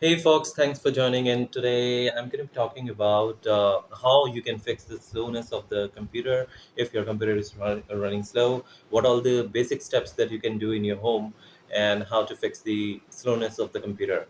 Hey folks, thanks for joining in. Today I'm going to be talking about how you can fix the slowness of the computer if your computer is running slow, what all the basic steps that you can do in your home, and how to fix the slowness of the computer.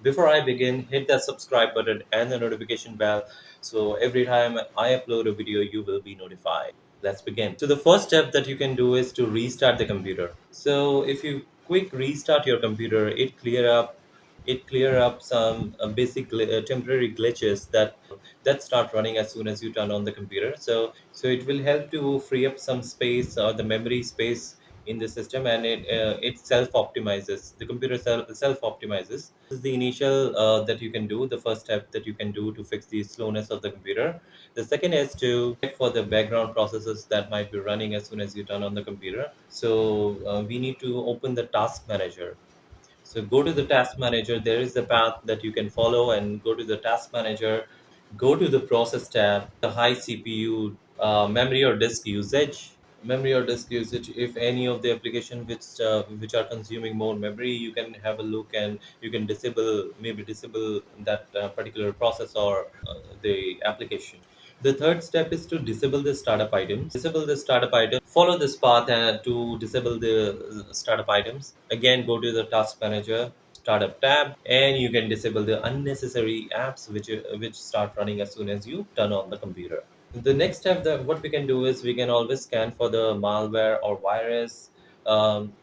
Before I begin, hit that subscribe button and the notification bell so every time I upload a video, you will be notified. Let's begin. So, the first step that you can do is to restart the computer. So, if you quick restart your computer, it clear up some temporary glitches that start running as soon as you turn on the computer. So it will help to free up some space or the memory space in the system, and it self optimizes. The computer self optimizes. This is the initial that you can do. The first step that you can do to fix the slowness of the computer. The second is to check for the background processes that might be running as soon as you turn on the computer. So we need to open the task manager. So go to the task manager. There is a path that you can follow and go to the task manager. Go to the process tab, the high CPU, memory or disk usage. Memory or disk usage. If any of the application which are consuming more memory, you can have a look and you can disable that particular process or the application. The third step is to disable the startup items. Disable the startup items. Follow this path to disable the startup items. Again, go to the task manager, startup tab, and you can disable the unnecessary apps which start running as soon as you turn on the computer. The next step that what we can do is we can always scan for the malware or virus,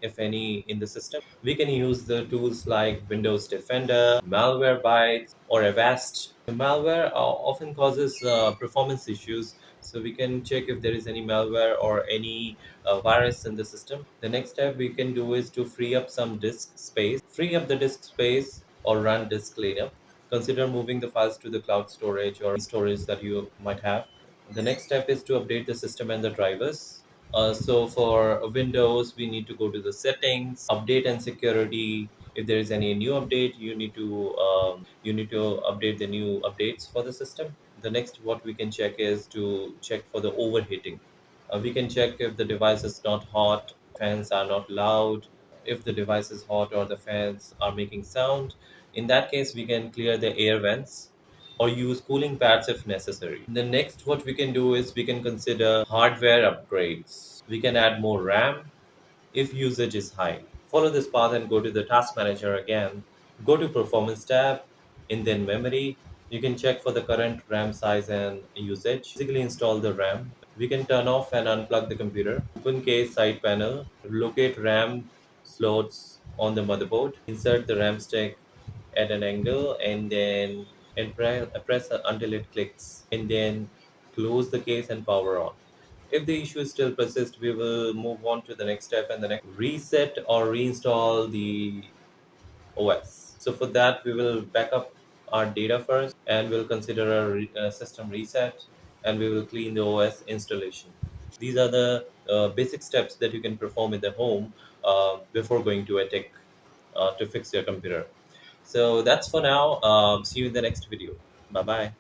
if any, in the system. We can use the tools like Windows Defender, Malwarebytes, or Avast. The malware often causes performance issues, so we can check if there is any malware or any virus in the system. The next step we can do is to free up some disk space. Free up the disk space or run disk cleanup. Consider moving the files to the cloud storage or storage that you might have. The next step is to update the system and the drivers. So for Windows, we need to go to the settings, update and security. If there is any new update, you need to update the new updates for the system. The next, what we can check is to check for the overheating. We can check if the device is not hot, fans are not loud, if the device is hot or the fans are making sound. In that case, we can clear the air vents or use cooling pads if necessary. The next, what we can do is we can consider hardware upgrades. We can add more RAM if usage is high. Follow this path and go to the task manager again. Go to performance tab, and then memory. You can check for the current RAM size and usage. Basically install the RAM. We can turn off and unplug the computer. Open case side panel. Locate RAM slots on the motherboard. Insert the RAM stick at an angle and press until it clicks, and then close the case and power on. If the issue still persists, we will move on to the next step, and the next reset or reinstall the OS. So for that, we will back up our data first, and we'll consider a system reset, and we will clean the OS installation. These are the basic steps that you can perform in the home before going to a tech to fix your computer. So that's for now. See you in the next video. Bye bye.